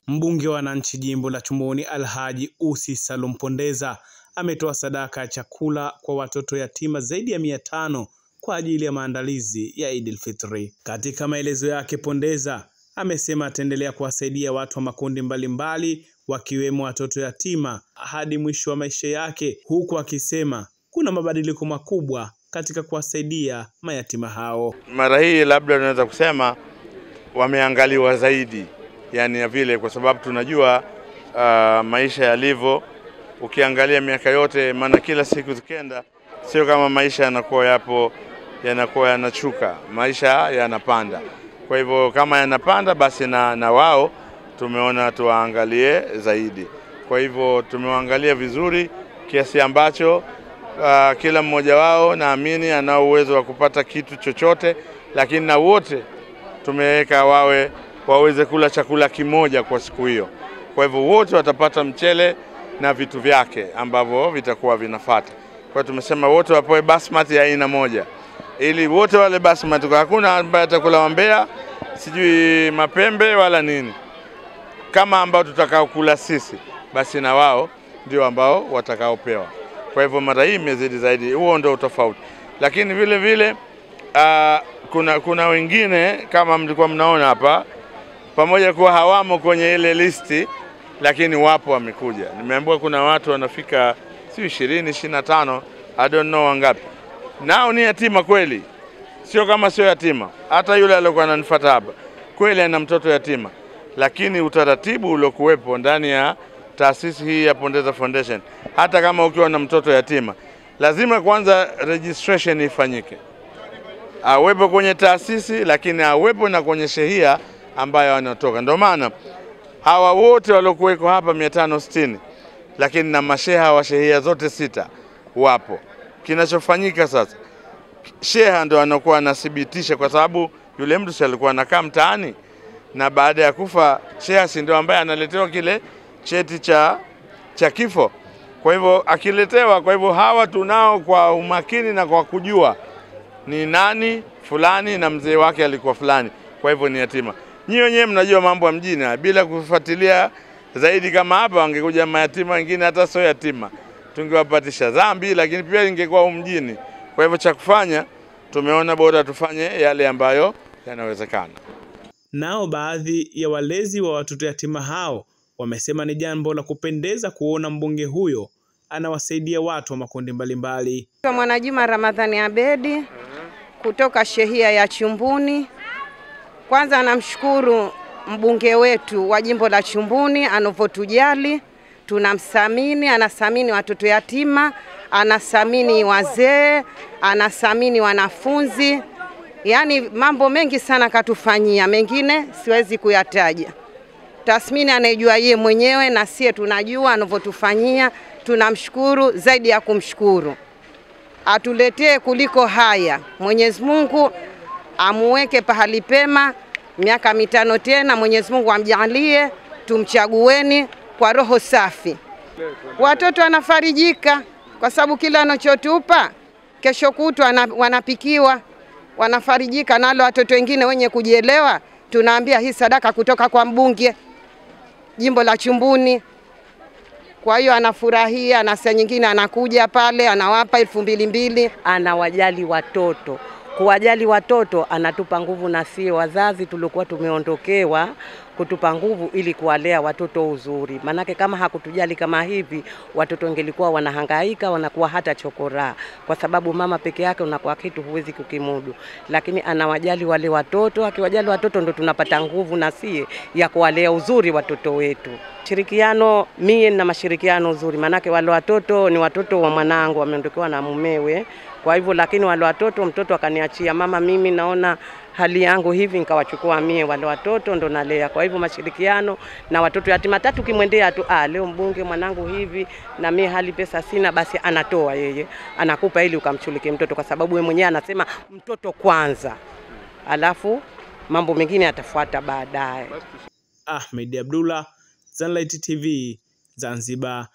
Mbunge wa wananchi jimbo la Chumbuni Alhaji Ussi Salum Pondeza ametoa sadaka ya chakula kwa watoto yatima zaidi ya 500 kwa ajili ya maandalizi ya Eid al-Fitri. Katika maelezo yake, Pondeza amesema ataendelea kuwasaidia watu wa makundi mbalimbali wakiwemo watoto yatima hadi mwisho wa maisha yake, huku akisema kuna mabadiliko makubwa katika kuwasaidia mayatima hao. Mara hii labda tunaweza kusema wameangaliwa zaidi, yani vile, kwa sababu tunajua maisha yalivyo. Ukiangalia miaka yote, maana kila siku zikienda sio kama maisha yanakuwa yanachuka, maisha yanapanda. Kwa hivyo kama yanapanda, basi na wao tumeona tuwaangalie zaidi. Kwa hivyo tumewaangalia vizuri kiasi ambacho kila mmoja wao naamini ana uwezo wa kupata kitu chochote, lakini na wote tumeweka waweze kula chakula kimoja kwa siku hiyo. Kwa hivyo wote watapata mchele na vitu vyake ambavyo vitakuwa vinafuata. Kwa hiyo tumesema wote wapewe basmati ya aina moja, ili wote wale basmati, kwa hakuna ambaye atakula wambea sijui mapembe wala nini. Kama ambao tutakao kula sisi, basi na wao ndio ambao watakaopewa. Kwa hivyo mara hii imezidi zaidi, huo ndio tofauti. Lakini vile vile kuna wengine kama mlikuwa mnaona hapa, pamoja kuwa hawamo kwenye ile listi, lakini wapo wamekuja. Nimeambiwa kuna watu wanafika 20, 25, I don't know wangapi. Nao ni yatima kweli. Sio kama sio yatima. Hata yule aliyokuwa ananifuata hapa kweli ana mtoto yatima. Lakini utaratibu uliokuwepo ndani ya taasisi hii ya Pondeza Foundation, hata kama ukiwa na mtoto yatima, lazima kwanza registration ifanyike. Awepo kwenye taasisi, lakini awepo na kwenye shehia ambayo anatoka. Ndio maana hawa wote waliokuweko hapa 560, lakini na masheha wa shehia zote 6 wapo. Kinachofanyika sasa, sheha ndio anakuwa anathibitisha, kwa sababu yule mtu alikuwa anakaa mtaani, na baada ya kufa sheha si ndio ambaye analetewa kile cheti cha kifo. Kwa hivyo akiletewa, kwa hivyo hawa tunao kwa umakini na kwa kujua ni nani fulani na mzee wake alikuwa fulani, kwa hivyo ni yatima. Nyinyi wenyewe mnajua mambo ya mjini, bila kufuatilia zaidi kama hapa wangekuja mayatima wengine hata sio yatima, tungewapatisha dhambi, lakini pia ingekuwa mjini. Kwa hivyo cha kufanya, tumeona bora tufanye yale ambayo yanawezekana. Nao baadhi ya walezi wa watoto yatima hao wamesema ni jambo la kupendeza kuona mbunge huyo anawasaidia watu wa makundi mbalimbali. Mwanajuma Ramadhani Abedi kutoka shehia ya Chumbuni. Kwanza namshukuru mbunge wetu wa jimbo la Chumbuni anavyotujali, tunamsamini, anasamini watoto yatima, anasamini wazee, anasamini wanafunzi. Yaani mambo mengi sana katufanyia, mengine siwezi kuyataja. Tathmini anayejua yeye mwenyewe, na sie tunajua anavyotufanyia. Tunamshukuru zaidi ya kumshukuru. Atuletee kuliko haya. Mwenyezi Mungu amuweke pahali pema, miaka 5 tena. Mwenyezi Mungu amjalie, tumchagueni kwa roho safi. Watoto wanafarijika kwa sababu kila anachotupa kesho kutwa wanapikiwa, wanafarijika. Nalo watoto wengine wenye kujielewa tunaambia hii sadaka kutoka kwa mbunge jimbo la Chumbuni. Kwa hiyo anafurahia, na saa nyingine anakuja pale anawapa 2,200. Anawajali watoto. Kuwajali watoto anatupa nguvu, na sio wazazi tulikuwa tumeondokewa kutupa nguvu ili kuwalea watoto uzuri. Manake kama hakutujali kama hivi, watoto wangelikuwa wanahangaika, wanakuwa hata chokora, kwa sababu mama peke yake unakuwa kitu huwezi kukimudu. Lakini anawajali wale watoto, akiwajali watoto ndo tunapata nguvu na sie ya kuwalea uzuri watoto wetu. Shirikiano, mie na mashirikiano uzuri, manake wale watoto ni watoto wa mwanangu, wameondokewa na mumewe. Kwa hivyo, lakini wale watoto, mtoto akaniachia mama, mimi naona hali yangu hivi, nikawachukua mie wale watoto ndo nalea. Kwa hivyo mashirikiano na watoto yatima. Tatu kimwendea tu, leo mbunge mwanangu hivi, na mie hali pesa sina, basi anatoa yeye, anakupa ili ukamchulike mtoto, kwa sababu yeye mwenyewe anasema mtoto kwanza, alafu mambo mengine yatafuata baadaye. Ahmed Abdullah, Sunlight TV, Zanzibar.